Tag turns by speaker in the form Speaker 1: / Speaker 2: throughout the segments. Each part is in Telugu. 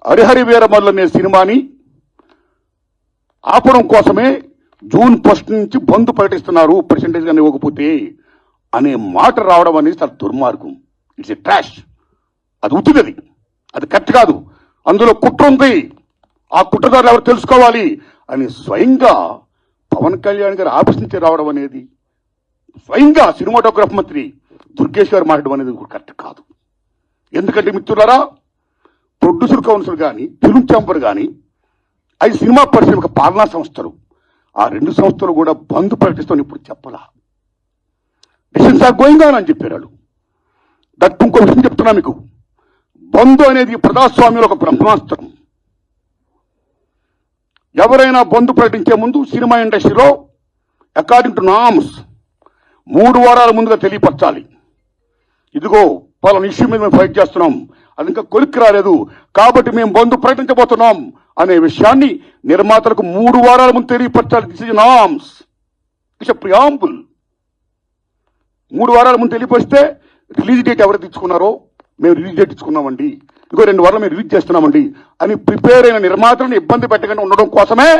Speaker 1: హరిహరి వీరమల్లు అనే సినిమాని ఆపడం కోసమే జూన్ 1 నుంచి బంద్ ప్రకటిస్తున్నారు పర్సెంటేజ్ గానీ ఇవ్వకపోతే అనే మాట రావడం అనేది చాలా దుర్మార్గం. It's a trash. అది ఉత్తిది, అది కరెక్ట్ కాదు. అందులో కుట్ర ఉంది. ఆ కుట్రదారులు ఎవరు తెలుసుకోవాలి అని స్వయంగా పవన్ కళ్యాణ్ గారు ఆఫీస్ నుంచి రావడం అనేది, స్వయంగా సినిమాటోగ్రఫీ మంత్రి దుర్గేష్ గారు మాట్లాడడం అనేది కరెక్ట్ కాదు. ఎందుకంటే మిత్రులారా, ప్రొడ్యూసర్ కౌన్సిల్ కానీ, ఫిల్మ్ ఛాంబర్ కానీ, అది సినిమా పరిశ్రమ పాలనా సంస్థలు, ఆ 2 సంస్థలు కూడా బంద్ ప్రకటిస్తామని ఇప్పుడు చెప్పాలా. డిసిషన్స్ ఆర్ గోయింగ్ ఆన్ అని చెప్పారు. దట్ ఇంకో విషయం చెప్తున్నా మీకు, బంద్ అనేది ప్రజాస్వామ్యంలో ఒక బ్రహ్మాస్త్రం. ఎవరైనా బంద్ ప్రకటించే ముందు సినిమా ఇండస్ట్రీలో అకార్డింగ్ టు నామ్స్ 3 వారాల ముందుగా తెలియపరచాలి. ఇదిగో పలానా ఇష్యూ మీద మేము ఫైట్ చేస్తున్నాం, అది ఇంకా కొలిక్కి రాలేదు కాబట్టి మేము బంద్ ప్రకటించబోతున్నాం అనే విషయాన్ని నిర్మాతలకు 3 వారాల ముందు తెలియపరచాలి. This is norms, it's a preamble. 3 వారాల ముందు తెలియపరిస్తే రిలీజ్ డేట్ ఎవరు తెచ్చుకున్నారో, మేము రిలీజ్ డేట్ ఇచ్చుకున్నామండి, ఇంకో 2 వారాలు మేము రిలీజ్ చేస్తున్నామండి అని ప్రిపేర్ అయిన నిర్మాతలను ఇబ్బంది పెట్టకుండా ఉండడం కోసమే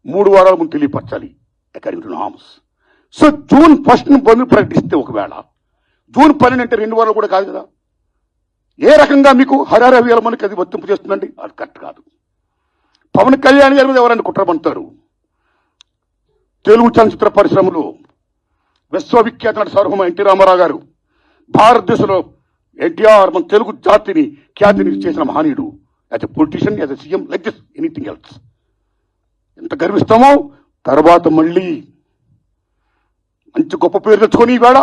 Speaker 1: 3 వారాల ముందు తెలియపరచాలి according to norms. So June 1 bandh ప్రకటిస్తే, ఒకవేళ జూన్ 12 అంటే 2 వారాలు కూడా కాదు కదా, ఏ రకంగా మీకు హరిహర వీరమల్లుకి అది వర్తింపు చేస్తుందండి? అది కరెక్ట్ కాదు. పవన్ కళ్యాణ్ గారి మీద ఎవరైనా కుట్ర పంటారు. తెలుగు చలనచిత్ర పరిశ్రమలో విశ్వవిఖ్యాత నట సార్వభౌమ ఎన్టీ రామారావు గారు, భారతదేశంలో ఎన్టీఆర్ మన తెలుగు జాతిని ఖ్యాతిని చేసిన మహనీయుడు. As a politician, as a CM, like this anything else. ఎంత గర్విస్తామో. తర్వాత మళ్ళీ మంచి గొప్ప పేరు తెచ్చుకొని ఈవేళ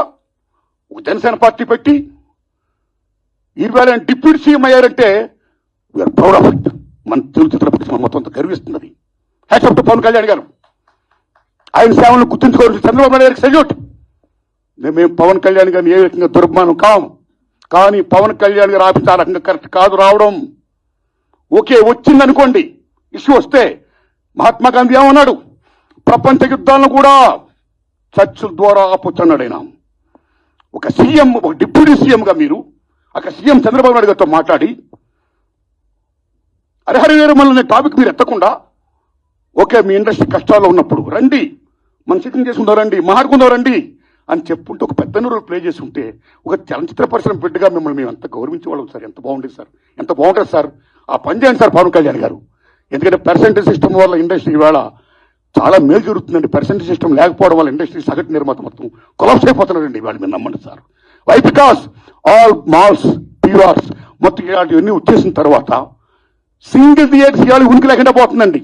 Speaker 1: ఒక జనసేన పార్టీ పెట్టి ఈవేళ డిప్యూటీ సీఎం అయ్యారంటే వీఆర్ ప్రౌడ్ ఆఫ్ ఇట్. మన తెలుగు చిత్ర పరిశ్రమ మొత్తం అంత గర్విస్తున్నది. Hats off to Pawan Kalyan garu. ఆయన సేవలను గుర్తుంచుకోవాల్సిన చంద్రబాబు నాయుడు గారికి సెల్యూట్. మేము పవన్ కళ్యాణ్ గారిని ఏ రకంగా దుర్మానం కాము, కానీ పవన్ కళ్యాణ్ గారు ఆఫీస్ ఆ రకంగా కరెక్ట్ కాదు రావడం. ఓకే, వచ్చిందనుకోండి, ఇష్యూ వస్తే మహాత్మా గాంధీ ఏమన్నాడు? ప్రపంచ యుద్ధాలను కూడా చర్చల ద్వారా ఆపొచ్చు అన్నాడు ఆయన. ఒక సీఎం, ఒక డిప్యూటీ సీఎంగా మీరు అక్కడ సీఎం చంద్రబాబు నాయుడు గారితో మాట్లాడి హరిహర వీరమల్లు అనే టాపిక్ మీరు ఎత్తకుండా, ఓకే మీ ఇండస్ట్రీ కష్టాల్లో ఉన్నప్పుడు రండి, మనం సిట్టింగ్ చేసుకుందాం రండి, మాట్లాడుకుందాం రండి అని చెప్పుకుంటూ ఒక పెద్ద రోల్ ప్లే చేసి ఉంటే, ఒక చలనచిత్ర పరిశ్రమ బిడ్డగా మిమ్మల్ని మేము ఎంత గౌరవించేవాళ్ళం సార్. ఎంత బాగుండేది సార్, ఎంత బాగుంటుంది సార్. ఆ పని చేయండి సార్ పవన్ కళ్యాణ్ గారు. ఎందుకంటే పర్సెంటేజ్ సిస్టమ్ వల్ల ఇండస్ట్రీ ఇవాళ చాలా మేలు జరుగుతుందండి. పర్సెంటేజ్ సిస్టమ్ లేకపోవడం వల్ల ఇండస్ట్రీ సగటు నిర్మాత మొత్తం కొలాప్స్ అయిపోతున్నారండి ఇవాళ. మీరు నమ్మండి sir. Why? Because all malls, PRs మొత్తం ఇలాంటివన్నీ వచ్చేసిన తర్వాత సింగిల్ థియేటర్స్ ఇవాళ ఉనికి లేకుండా పోతుందండి.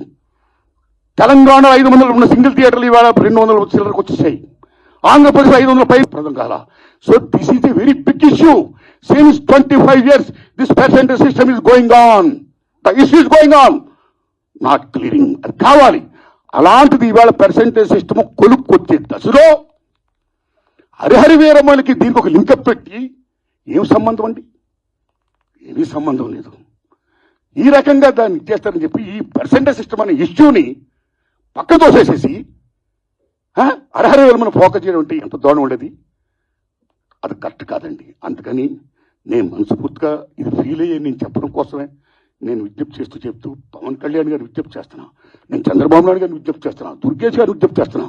Speaker 1: తెలంగాణ 500 ఉన్న సింగిల్ థియేటర్లు ఇవాళ 200 చిల్లరకు వచ్చేసాయి. ఆంధ్రప్రదేశ్ 500 పై ప్రదం కాల. So this is a very big issue. Since 25 years this percentage system is going on. The issue is going on, not clearing. అది కావాలి. అలాంటిది ఇవాళ పర్సెంటేజ్ సిస్టమ్ కొలుక్కొచ్చే దశలో హరిహర వీరమల్లుకి దీనికి ఒక లింకప్ పెట్టి ఏం సంబంధం అండి? ఏమీ సంబంధం లేదు. ఈ రకంగా దాన్ని ఇచ్చేస్తారని చెప్పి ఈ పర్సెంటేజ్ సిస్టమ్ అనే ఇష్యూని పక్క తోసేసేసి హరిహర వీరమల్లు ఫోకస్ చేయడం అంటే ఎంత దూరం ఉండేది? అది కరెక్ట్ కాదండి. అందుకని నేను మనస్ఫూర్తిగా ఇది ఫీల్ అయ్యే నేను చెప్పడం కోసమే నేను విజ్ఞప్తి చెప్తూ పవన్ కళ్యాణ్ గారిని విజ్ఞప్తి చేస్తున్నా, నేను చంద్రబాబు నాయుడు గారిని విజ్ఞప్తి చేస్తున్నా, దుర్గేష్ గారిని విజ్ఞప్తి చేస్తున్నా.